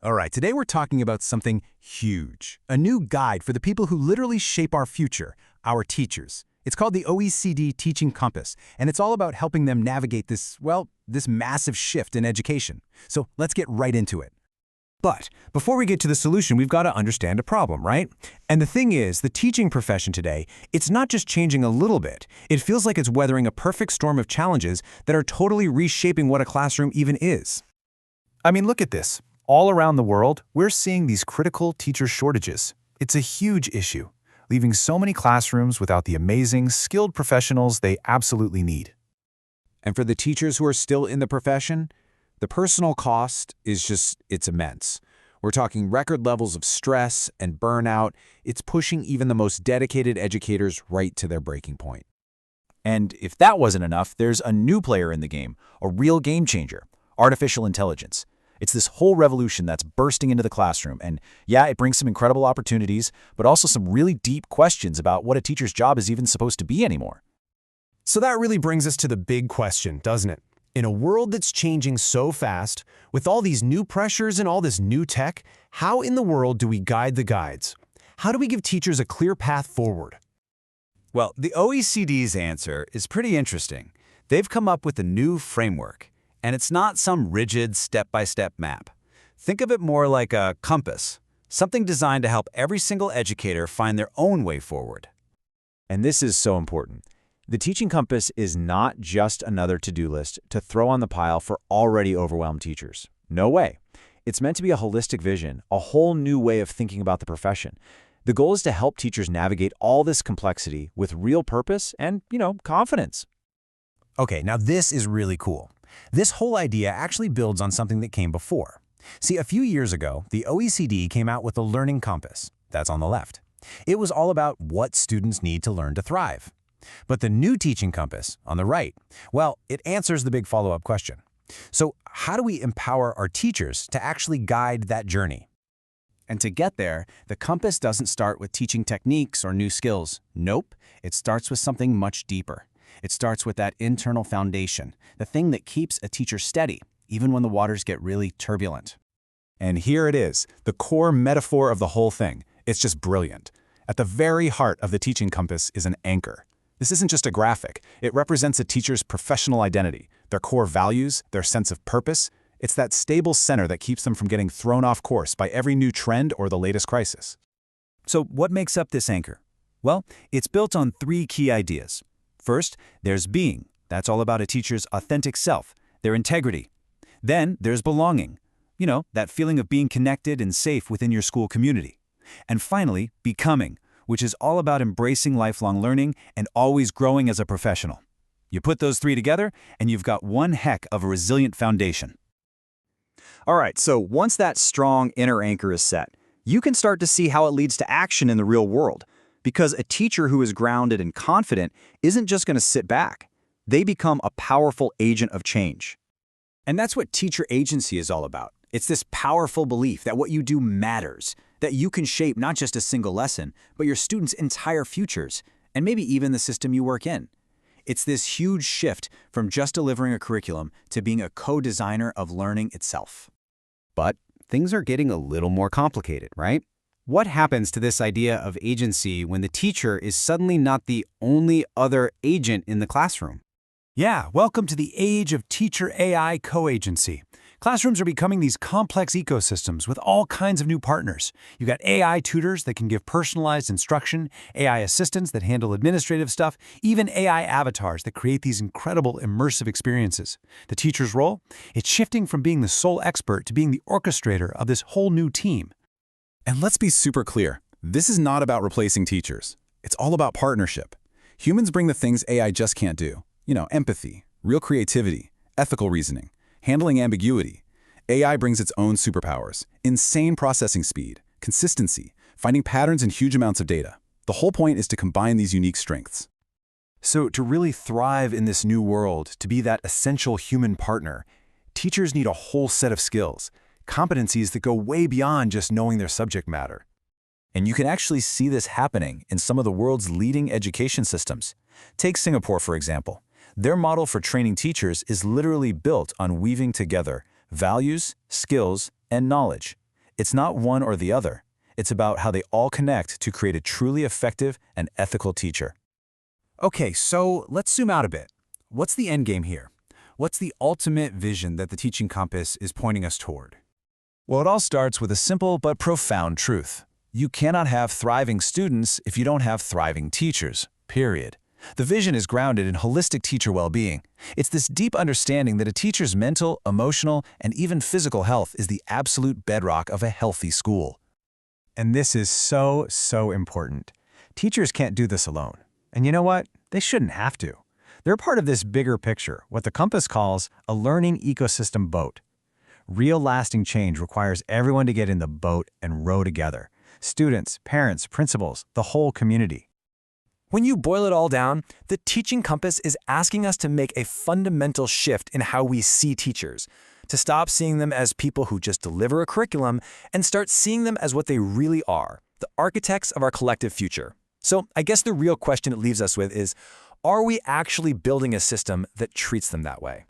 All right, today we're talking about something huge, a new guide for the people who literally shape our future, our teachers. It's called the OECD Teaching Compass, and it's all about helping them navigate this massive shift in education. So let's get right into it. But before we get to the solution, we've got to understand a problem, right? And the thing is, the teaching profession today, it's not just changing a little bit. It feels like it's weathering a perfect storm of challenges that are totally reshaping what a classroom even is. I mean, look at this. All around the world, we're seeing these critical teacher shortages. It's a huge issue, leaving so many classrooms without the amazing, skilled professionals they absolutely need. And for the teachers who are still in the profession, the personal cost it's immense. We're talking record levels of stress and burnout. It's pushing even the most dedicated educators right to their breaking point. And if that wasn't enough, there's a new player in the game, a real game changer, artificial intelligence. It's this whole revolution that's bursting into the classroom, and yeah, it brings some incredible opportunities, but also some really deep questions about what a teacher's job is even supposed to be anymore. So that really brings us to the big question, doesn't it? In a world that's changing so fast, with all these new pressures and all this new tech, how in the world do we guide the guides? How do we give teachers a clear path forward? Well, the OECD's answer is pretty interesting. They've come up with a new framework, and it's not some rigid step-by-step map. Think of it more like a compass, something designed to help every single educator find their own way forward. And this is so important. The teaching compass is not just another to-do list to throw on the pile for already overwhelmed teachers. No way. It's meant to be a holistic vision, a whole new way of thinking about the profession. The goal is to help teachers navigate all this complexity with real purpose and, confidence. Okay, now this is really cool. This whole idea actually builds on something that came before. See, a few years ago, the OECD came out with the Learning Compass. That's on the left. It was all about what students need to learn to thrive. But the new Teaching Compass, on the right, well, it answers the big follow-up question. So how do we empower our teachers to actually guide that journey? And to get there, the compass doesn't start with teaching techniques or new skills. Nope, it starts with something much deeper. It starts with that internal foundation, the thing that keeps a teacher steady, even when the waters get really turbulent. And here it is, the core metaphor of the whole thing. It's just brilliant. At the very heart of the teaching compass is an anchor. This isn't just a graphic. It represents a teacher's professional identity, their core values, their sense of purpose. It's that stable center that keeps them from getting thrown off course by every new trend or the latest crisis. So what makes up this anchor? Well, it's built on three key ideas. First, there's being. That's all about a teacher's authentic self, their integrity. Then there's belonging. That feeling of being connected and safe within your school community. And finally, becoming, which is all about embracing lifelong learning and always growing as a professional. You put those three together, and you've got one heck of a resilient foundation. All right, so once that strong inner anchor is set, you can start to see how it leads to action in the real world. Because a teacher who is grounded and confident isn't just going to sit back. They become a powerful agent of change. And that's what teacher agency is all about. It's this powerful belief that what you do matters, that you can shape not just a single lesson, but your students' entire futures, and maybe even the system you work in. It's this huge shift from just delivering a curriculum to being a co-designer of learning itself. But things are getting a little more complicated, right? What happens to this idea of agency when the teacher is suddenly not the only other agent in the classroom? Yeah, welcome to the age of teacher AI co-agency. Classrooms are becoming these complex ecosystems with all kinds of new partners. You've got AI tutors that can give personalized instruction, AI assistants that handle administrative stuff, even AI avatars that create these incredible immersive experiences. The teacher's role? It's shifting from being the sole expert to being the orchestrator of this whole new team. And let's be super clear. This is not about replacing teachers. It's all about partnership. Humans bring the things AI just can't do. Empathy, real creativity, ethical reasoning, handling ambiguity. AI brings its own superpowers, insane processing speed, consistency, finding patterns in huge amounts of data. The whole point is to combine these unique strengths. So to really thrive in this new world, to be that essential human partner, teachers need a whole set of skills, competencies that go way beyond just knowing their subject matter. And you can actually see this happening in some of the world's leading education systems. Take Singapore, for example. Their model for training teachers is literally built on weaving together values, skills, and knowledge. It's not one or the other. It's about how they all connect to create a truly effective and ethical teacher. Okay, so let's zoom out a bit. What's the end game here? What's the ultimate vision that the teaching compass is pointing us toward? Well, it all starts with a simple but profound truth. You cannot have thriving students if you don't have thriving teachers, period. The vision is grounded in holistic teacher well-being. It's this deep understanding that a teacher's mental, emotional, and even physical health is the absolute bedrock of a healthy school. And this is so important. Teachers can't do this alone. And you know what? They shouldn't have to. They're part of this bigger picture, what the compass calls a learning ecosystem boat. Real lasting change requires everyone to get in the boat and row together. Students, parents, principals, the whole community. When you boil it all down, the teaching compass is asking us to make a fundamental shift in how we see teachers, to stop seeing them as people who just deliver a curriculum and start seeing them as what they really are, the architects of our collective future. So I guess the real question it leaves us with is, are we actually building a system that treats them that way?